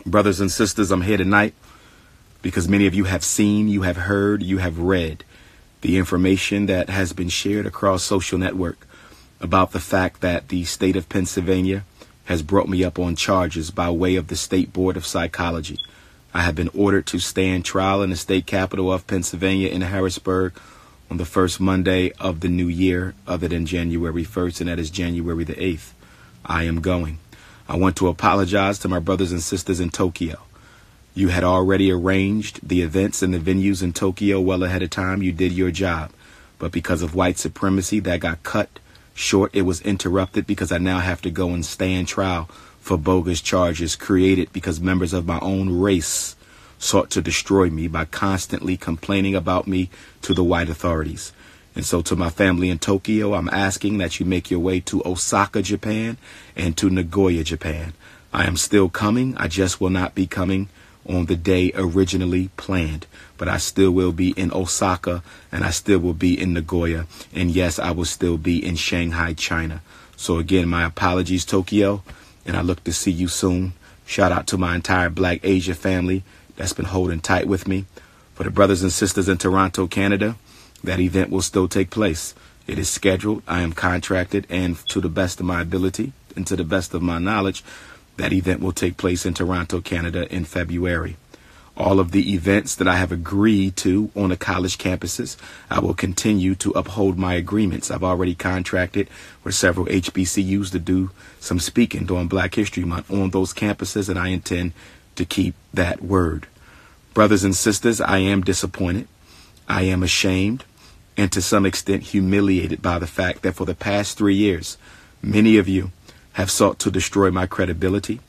Brothers and sisters, I'm here tonight because many of you have seen, you have heard, you have read the information that has been shared across social network about the fact that the state of Pennsylvania has brought me up on charges by way of the State Board of Psychology. I have been ordered to stand trial in the state capital of Pennsylvania in Harrisburg on the first Monday of the new year, other than January 1st, and that is January the 8th. I am going. I want to apologize to my brothers and sisters in Tokyo. You had already arranged the events and the venues in Tokyo well ahead of time. You did your job. But because of white supremacy, that got cut short. It was interrupted because I now have to go and stand trial for bogus charges created because members of my own race sought to destroy me by constantly complaining about me to the white authorities. And so to my family in Tokyo, I'm asking that you make your way to Osaka, Japan, and to Nagoya, Japan. I am still coming. I just will not be coming on the day originally planned. But I still will be in Osaka, and I still will be in Nagoya. And yes, I will still be in Shanghai, China. So again, my apologies, Tokyo, and I look to see you soon. Shout out to my entire Black Asia family that's been holding tight with me. For the brothers and sisters in Toronto, Canada, that event will still take place. It is scheduled. I am contracted, and to the best of my ability and to the best of my knowledge, that event will take place in Toronto, Canada in February. All of the events that I have agreed to on the college campuses, I will continue to uphold my agreements. I've already contracted with several HBCUs to do some speaking during Black History Month on those campuses, and I intend to keep that word. Brothers and sisters, I am disappointed. I am ashamed and to some extent humiliated by the fact that for the past 3 years, many of you have sought to destroy my credibility.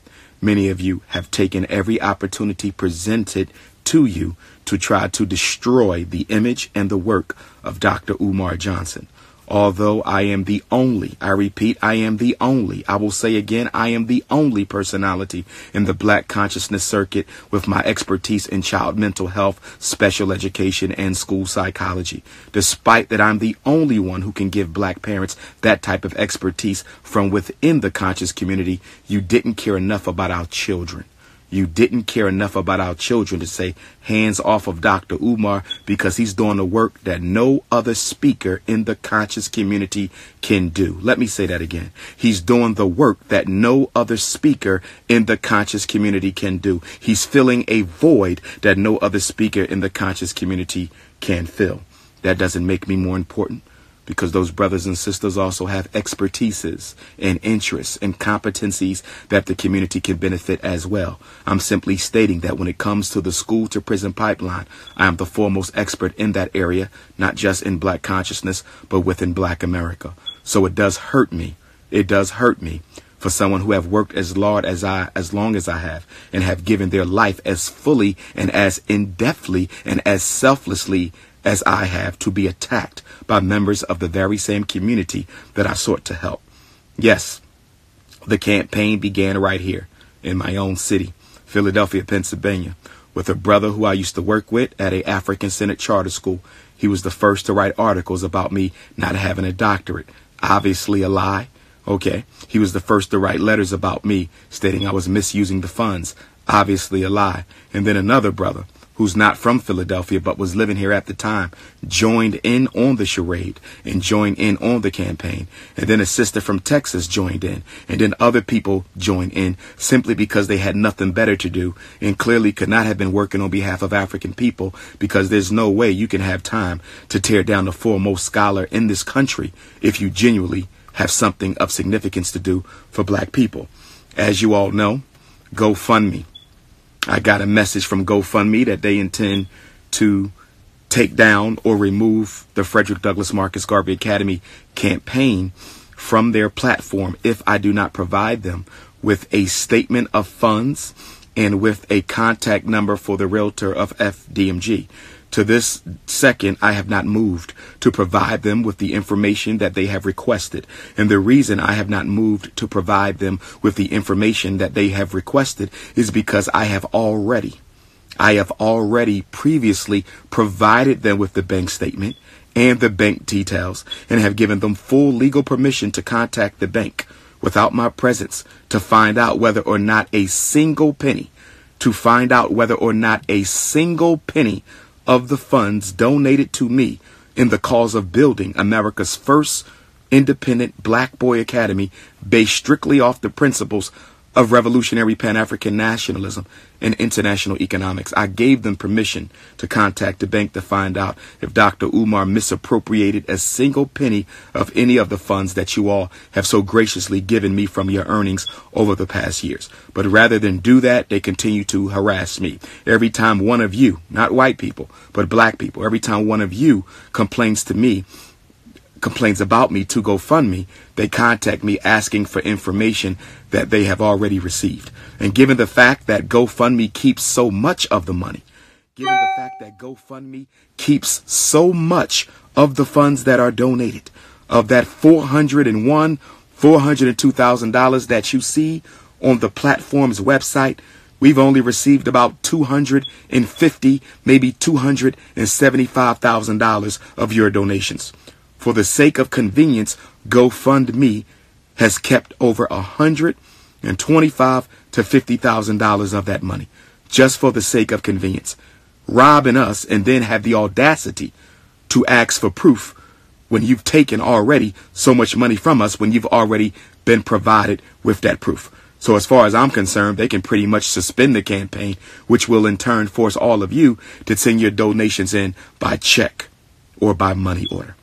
Many of you have taken every opportunity presented to you to try to destroy the image and the work of Dr. Umar Johnson. Although I am the only, I repeat, I am the only, I will say again, I am the only personality in the Black consciousness circuit with my expertise in child mental health, special education, and school psychology. Despite that, I'm the only one who can give Black parents that type of expertise from within the conscious community. You didn't care enough about our children. You didn't care enough about our children to say hands off of Dr. Umar because he's doing the work that no other speaker in the conscious community can do. Let me say that again. He's doing the work that no other speaker in the conscious community can do. He's filling a void that no other speaker in the conscious community can fill. That doesn't make me more important, because those brothers and sisters also have expertises and interests and competencies that the community can benefit as well. I'm simply stating that when it comes to the school to prison pipeline, I am the foremost expert in that area, not just in Black consciousness, but within Black America. So it does hurt me. It does hurt me for someone who have worked as long as I have, and have given their life as fully and as in-depthly and as selflessly as I have, to be attacked by members of the very same community that I sought to help. Yes, the campaign began right here in my own city, Philadelphia, Pennsylvania, with a brother who I used to work with at a African Senate charter school. He was the first to write articles about me not having a doctorate. Obviously a lie. Okay. He was the first to write letters about me stating I was misusing the funds. Obviously a lie. And then another brother, who's not from Philadelphia but was living here at the time, joined in on the charade and joined in on the campaign. And then a sister from Texas joined in, and then other people joined in simply because they had nothing better to do and clearly could not have been working on behalf of African people, because there's no way you can have time to tear down the foremost scholar in this country if you genuinely have something of significance to do for Black people. As you all know, GoFundMe. I got a message from GoFundMe that they intend to take down or remove the Frederick Douglass Marcus Garvey Academy campaign from their platform if I do not provide them with a statement of funds and with a contact number for the realtor of FDMG. To this second, I have not moved to provide them with the information that they have requested. And the reason I have not moved to provide them with the information that they have requested is because I have already previously provided them with the bank statement and the bank details, and have given them full legal permission to contact the bank without my presence to find out whether or not a single penny to find out whether or not a single penny of the funds donated to me in the cause of building America's first independent black boy academy based strictly off the principles of revolutionary Pan-African nationalism and international economics. I gave them permission to contact the bank to find out if Dr. Umar misappropriated a single penny of any of the funds that you all have so graciously given me from your earnings over the past years. But rather than do that, they continue to harass me. Every time one of you, not white people, but black people, every time one of you complains about me to GoFundMe, they contact me asking for information that they have already received. And given the fact that GoFundMe keeps so much of the money, given the fact that GoFundMe keeps so much of the funds that are donated, of that $402,000 that you see on the platform's website, we've only received about $250, maybe $275,000 of your donations. For the sake of convenience, GoFundMe has kept over $125,000 to $50,000 of that money, just for the sake of convenience, robbing us, and then have the audacity to ask for proof when you've taken already so much money from us, when you've already been provided with that proof. So as far as I'm concerned, they can pretty much suspend the campaign, which will in turn force all of you to send your donations in by check or by money order.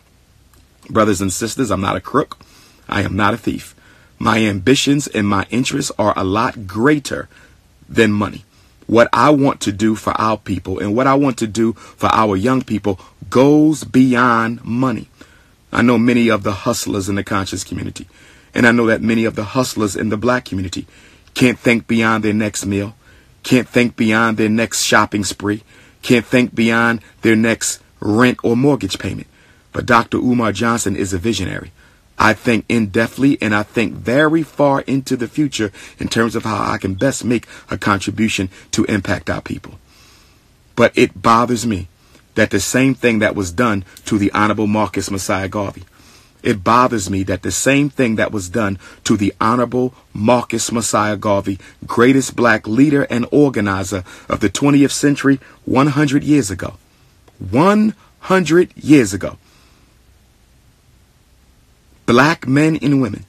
Brothers and sisters, I'm not a crook. I am not a thief. My ambitions and my interests are a lot greater than money. What I want to do for our people and what I want to do for our young people goes beyond money. I know many of the hustlers in the conscious community, and I know that many of the hustlers in the black community can't think beyond their next meal, can't think beyond their next shopping spree, can't think beyond their next rent or mortgage payment. But Dr. Umar Johnson is a visionary. I think in-depthly, and I think very far into the future in terms of how I can best make a contribution to impact our people. But it bothers me that the same thing that was done to the Honorable Marcus Messiah Garvey, it bothers me that the same thing that was done to the Honorable Marcus Messiah Garvey, greatest black leader and organizer of the 20th century, 100 years ago, 100 years ago, black men and women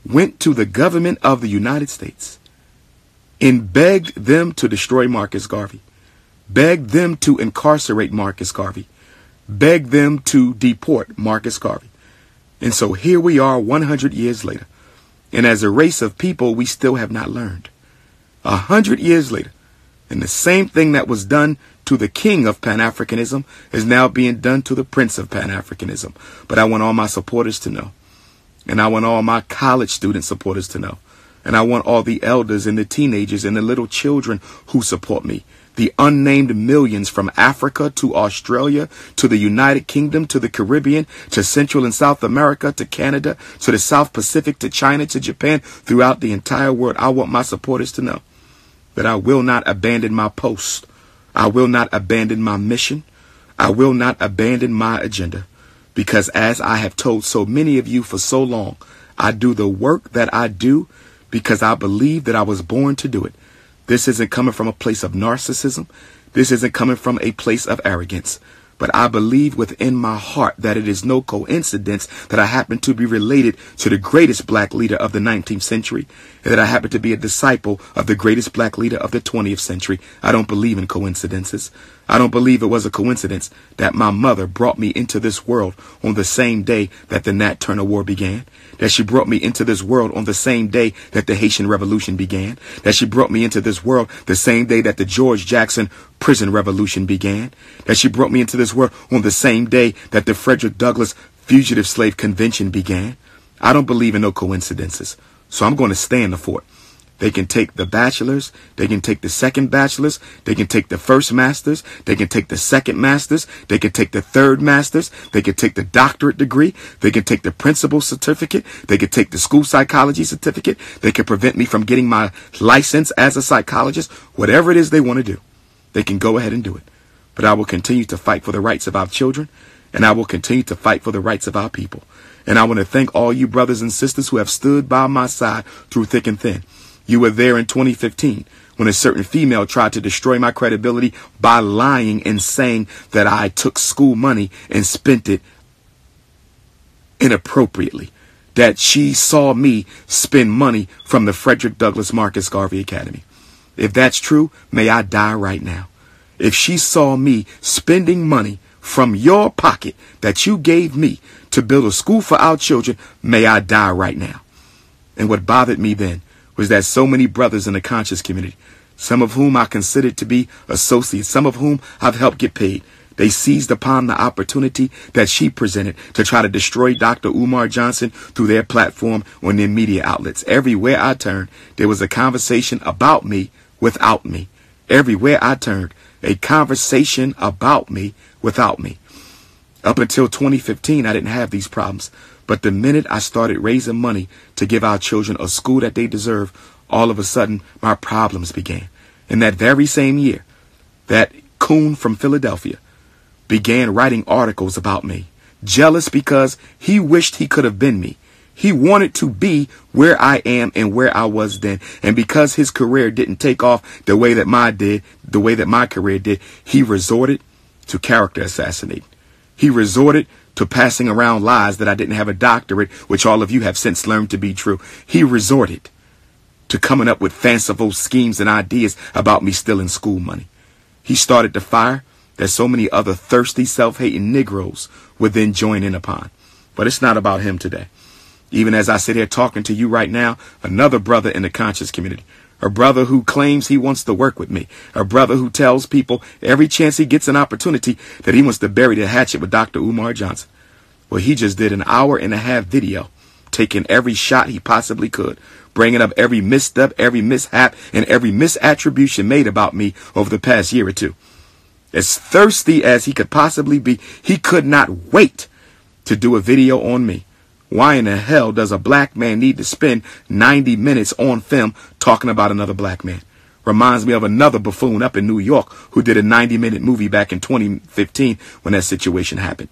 went to the government of the United States and begged them to destroy Marcus Garvey, begged them to incarcerate Marcus Garvey, begged them to deport Marcus Garvey. And so here we are 100 years later. And as a race of people, we still have not learned. 100 years later, and the same thing that was done to the king of Pan-Africanism is now being done to the prince of Pan-Africanism. But I want all my supporters to know, and I want all my college student supporters to know, and I want all the elders and the teenagers and the little children who support me, the unnamed millions from Africa to Australia, to the United Kingdom, to the Caribbean, to Central and South America, to Canada, to the South Pacific, to China, to Japan, throughout the entire world. I want my supporters to know that I will not abandon my post. I will not abandon my mission. I will not abandon my agenda, because as I have told so many of you for so long, I do the work that I do because I believe that I was born to do it. This isn't coming from a place of narcissism. This isn't coming from a place of arrogance. But I believe within my heart that it is no coincidence that I happen to be related to the greatest black leader of the 19th century, and that I happen to be a disciple of the greatest black leader of the 20th century. I don't believe in coincidences. I don't believe it was a coincidence that my mother brought me into this world on the same day that the Nat Turner War began, that she brought me into this world on the same day that the Haitian Revolution began, that she brought me into this world the same day that the George Jackson prison revolution began, that she brought me into this world on the same day that the Frederick Douglass Fugitive Slave Convention began. I don't believe in no coincidences, so I'm going to stay in the fort. They can take the bachelors, they can take the second bachelors, they can take the first masters, they can take the second masters, they can take the third masters, they can take the doctorate degree, they can take the principal's certificate, they can take the school psychology certificate, they can prevent me from getting my license as a psychologist. Whatever it is they want to do, they can go ahead and do it. But I will continue to fight for the rights of our children, and I will continue to fight for the rights of our people. And I want to thank all you brothers and sisters who have stood by my side through thick and thin. You were there in 2015 when a certain female tried to destroy my credibility by lying and saying that I took school money and spent it inappropriately, that she saw me spend money from the Frederick Douglass Marcus Garvey Academy. If that's true, may I die right now. If she saw me spending money from your pocket that you gave me to build a school for our children, may I die right now. And what bothered me then was that so many brothers in the conscious community, some of whom I considered to be associates, some of whom I've helped get paid, they seized upon the opportunity that she presented to try to destroy Dr. Umar Johnson through their platform on their media outlets. Everywhere I turned, there was a conversation about me without me. Everywhere I turned, a conversation about me without me. Up until 2015, I didn't have these problems. But the minute I started raising money to give our children a school that they deserve, all of a sudden, my problems began. In that very same year, that coon from Philadelphia began writing articles about me, jealous because he wished he could have been me. He wanted to be where I am and where I was then. And because his career didn't take off the way that my career did, he resorted to character assassinating. He resorted to passing around lies that I didn't have a doctorate, which all of you have since learned to be true. He resorted to coming up with fanciful schemes and ideas about me stealing school money. He started the fire that so many other thirsty, self-hating Negroes would then join in upon. But it's not about him today. Even as I sit here talking to you right now, another brother in the conscious community, a brother who claims he wants to work with me, a brother who tells people every chance he gets an opportunity that he wants to bury the hatchet with Dr. Umar Johnson. Well, he just did an 1.5-hour video, taking every shot he possibly could, bringing up every misstep, every mishap, and every misattribution made about me over the past year or two. As thirsty as he could possibly be, he could not wait to do a video on me. Why in the hell does a black man need to spend 90 minutes on film talking about another black man? Reminds me of another buffoon up in New York who did a 90-minute movie back in 2015 when that situation happened.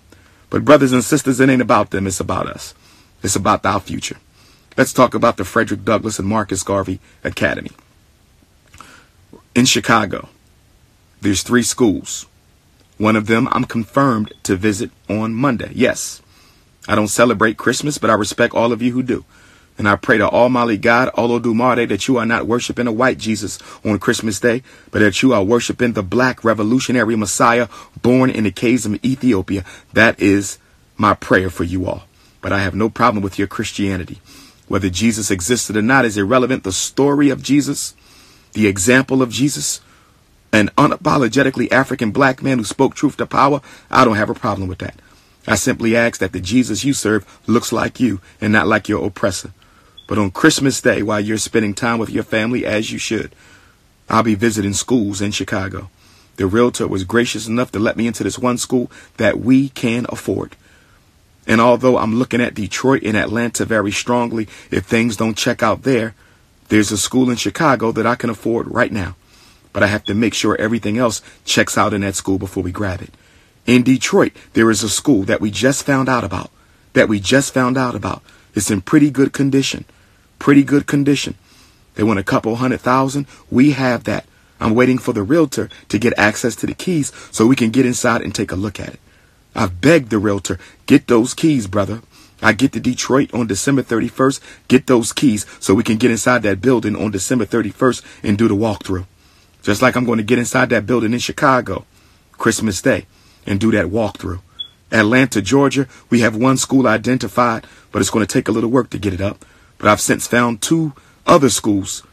But brothers and sisters, it ain't about them. It's about us. It's about our future. Let's talk about the Frederick Douglass and Marcus Garvey Academy. In Chicago, there's 3 schools. One of them I'm confirmed to visit on Monday. Yes. I don't celebrate Christmas, but I respect all of you who do. And I pray to Almighty God, Olodumare, that you are not worshiping a white Jesus on Christmas Day, but that you are worshiping the black revolutionary Messiah born in the caves of Ethiopia. That is my prayer for you all. But I have no problem with your Christianity. Whether Jesus existed or not is irrelevant. The story of Jesus, the example of Jesus, an unapologetically African black man who spoke truth to power, I don't have a problem with that. I simply ask that the Jesus you serve looks like you and not like your oppressor. But on Christmas Day, while you're spending time with your family, as you should, I'll be visiting schools in Chicago. The realtor was gracious enough to let me into this one school that we can afford. And although I'm looking at Detroit and Atlanta very strongly, if things don't check out there, there's a school in Chicago that I can afford right now. But I have to make sure everything else checks out in that school before we grab it. In Detroit, there is a school that we just found out about. It's in pretty good condition. They want a couple $100,000. We have that. I'm waiting for the realtor to get access to the keys so we can get inside and take a look at it. I've begged the realtor, get those keys, brother. I get to Detroit on December 31st. Get those keys so we can get inside that building on December 31st and do the walkthrough. Just like I'm going to get inside that building in Chicago, Christmas Day, and do that walkthrough. Atlanta, Georgia, we have one school identified, but it's going to take a little work to get it up. But I've since found 2 other schools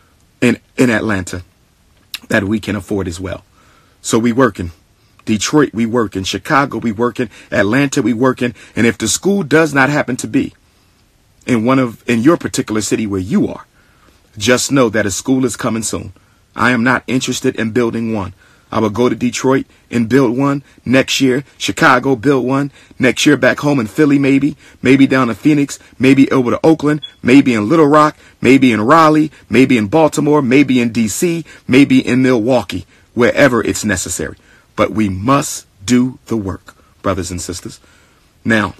in Atlanta that we can afford as well. So we working. Detroit, we working. Chicago, we working. Atlanta, we working. And if the school does not happen to be in your particular city where you are, just know that a school is coming soon. I am not interested in building one. I will go to Detroit and build one next year. Chicago, build one next year. Back home in Philly, maybe down in Phoenix, maybe over to Oakland, maybe in Little Rock, maybe in Raleigh, maybe in Baltimore, maybe in DC, maybe in Milwaukee, wherever it's necessary. But we must do the work, brothers and sisters. Now,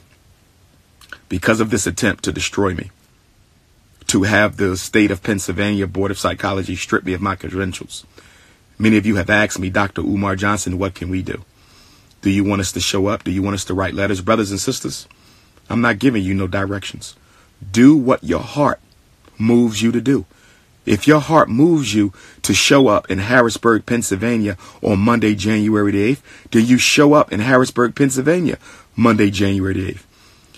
because of this attempt to destroy me, to have the state of Pennsylvania Board of Psychology strip me of my credentials. Many of you have asked me, Dr. Umar Johnson, what can we do? Do you want us to show up? Do you want us to write letters? Brothers and sisters, I'm not giving you no directions. Do what your heart moves you to do. If your heart moves you to show up in Harrisburg, Pennsylvania on Monday, January the 8th, then you show up in Harrisburg, Pennsylvania, Monday, January the 8th.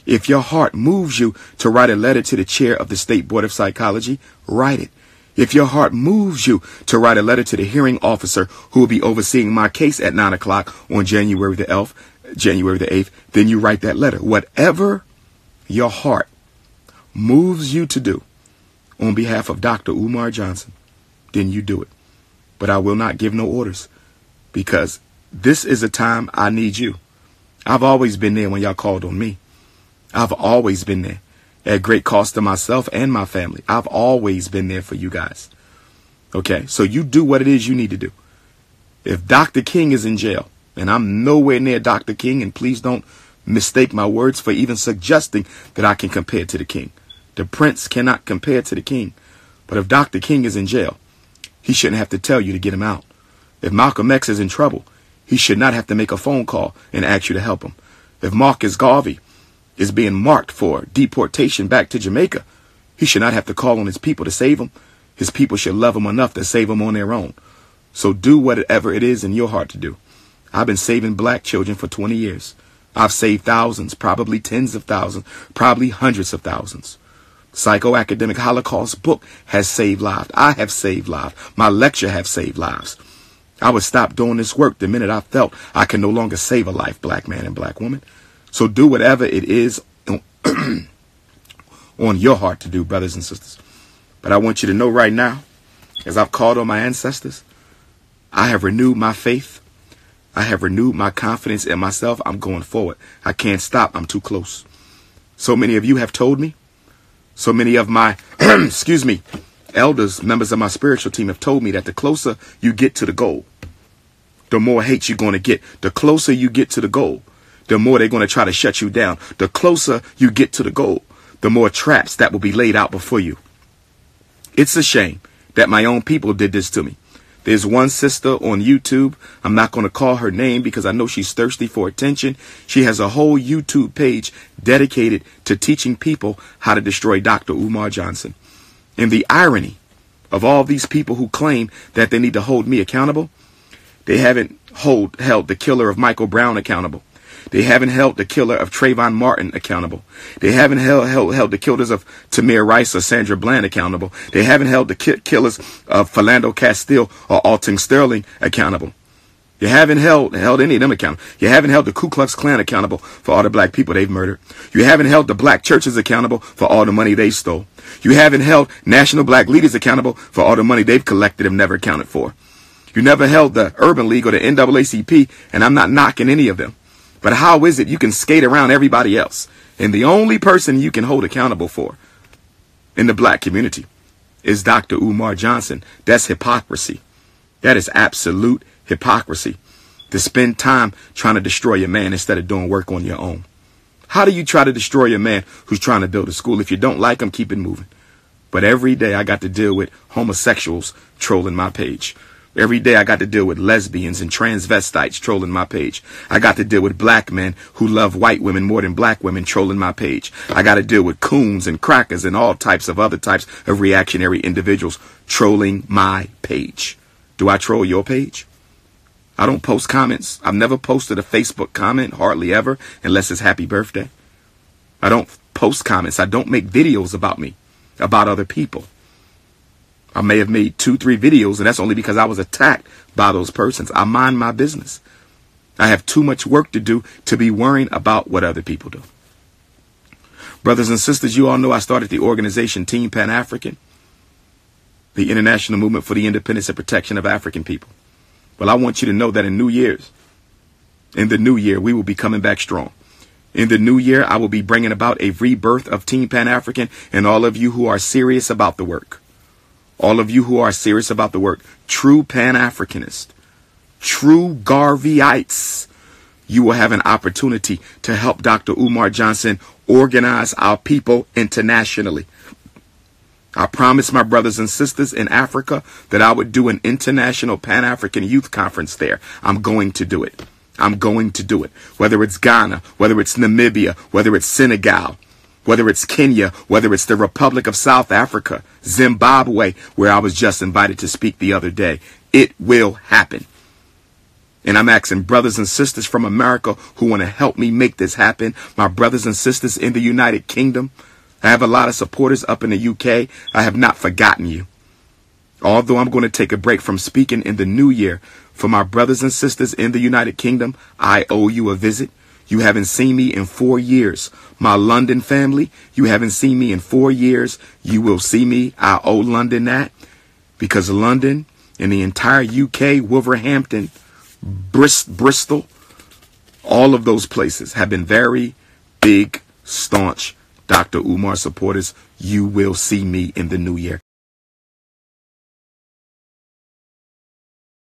If your heart moves you to write a letter to the chair of the State Board of Psychology, write it. If your heart moves you to write a letter to the hearing officer who will be overseeing my case at 9 o'clock on January the 8th, then you write that letter. Whatever your heart moves you to do on behalf of Dr. Umar Johnson, then you do it. But I will not give no orders, because this is a time I need you. I've always been there when y'all called on me. I've always been there at great cost to myself and my family. I've always been there for you guys. Okay, so you do what it is you need to do. If Dr. King is in jail, and I'm nowhere near Dr. King, and please don't mistake my words for even suggesting that I can compare to the king. The prince cannot compare to the king. But if Dr. King is in jail, he shouldn't have to tell you to get him out. If Malcolm X is in trouble, he should not have to make a phone call and ask you to help him. If Marcus Garvey is being marked for deportation back to Jamaica, he should not have to call on his people to save him. His people should love him enough to save him on their own. So do whatever it is in your heart to do. I've been saving black children for 20 years. I've saved thousands, probably tens of thousands, probably hundreds of thousands. Psychoacademic Holocaust book has saved lives. I have saved lives. My lecture have saved lives. I would stop doing this work the minute I felt I can no longer save a life, black man and black woman. So do whatever it is on your heart to do, brothers and sisters. But I want you to know right now, as I've called on my ancestors, I have renewed my faith. I have renewed my confidence in myself. I'm going forward. I can't stop. I'm too close. So many of you have told me. So many of my, elders, members of my spiritual team have told me that the closer you get to the goal, the more hate you're going to get. The closer you get to the goal, the more they're going to try to shut you down. The closer you get to the goal, the more traps that will be laid out before you. It's a shame that my own people did this to me. There's one sister on YouTube. I'm not going to call her name because I know she's thirsty for attention. She has a whole YouTube page dedicated to teaching people how to destroy Dr. Umar Johnson. And the irony of all these people who claim that they need to hold me accountable, they haven't held the killer of Michael Brown accountable. They haven't held the killer of Trayvon Martin accountable. They haven't held the killers of Tamir Rice or Sandra Bland accountable. They haven't held the killers of Philando Castile or Alton Sterling accountable. You haven't held any of them accountable. You haven't held the Ku Klux Klan accountable for all the black people they've murdered. You haven't held the black churches accountable for all the money they stole. You haven't held national black leaders accountable for all the money they've collected and never accounted for. You never held the Urban League or the NAACP, and I'm not knocking any of them. But how is it you can skate around everybody else, and the only person you can hold accountable for in the black community is Dr. Umar Johnson? That's hypocrisy. That is absolute hypocrisy. To spend time trying to destroy your man instead of doing work on your own. How do you try to destroy your man who's trying to build a school? If you don't like him, keep it moving. But every day I got to deal with homosexuals trolling my page. Every day I got to deal with lesbians and transvestites trolling my page. I got to deal with black men who love white women more than black women trolling my page. I got to deal with coons and crackers and all types of other types of reactionary individuals trolling my page. Do I troll your page? I don't post comments. I've never posted a Facebook comment, hardly ever, unless it's happy birthday. I don't post comments. I don't make videos about me, about other people. I may have made 2-3 videos, and that's only because I was attacked by those persons. I mind my business. I have too much work to do to be worrying about what other people do. Brothers and sisters, you all know I started the organization Team Pan-African, the international movement for the independence and protection of African people. Well, I want you to know that in the new year, we will be coming back strong. In the new year, I will be bringing about a rebirth of Team Pan-African, and all of you who are serious about the work. All of you who are serious about the work, true Pan-Africanists, true Garveyites, you will have an opportunity to help Dr. Umar Johnson organize our people internationally. I promised my brothers and sisters in Africa that I would do an international Pan-African youth conference there. I'm going to do it. I'm going to do it. Whether it's Ghana, whether it's Namibia, whether it's Senegal, whether it's Kenya, whether it's the Republic of South Africa, Zimbabwe, where I was just invited to speak the other day. It will happen. And I'm asking brothers and sisters from America who want to help me make this happen. My brothers and sisters in the United Kingdom. I have a lot of supporters up in the UK. I have not forgotten you. Although I'm going to take a break from speaking in the new year, for my brothers and sisters in the United Kingdom, I owe you a visit. You haven't seen me in 4 years. My London family, you haven't seen me in 4 years. You will see me. I owe London that. Because London and the entire UK, Wolverhampton, Bristol, all of those places have been very big, staunch Dr. Umar supporters. You will see me in the new year.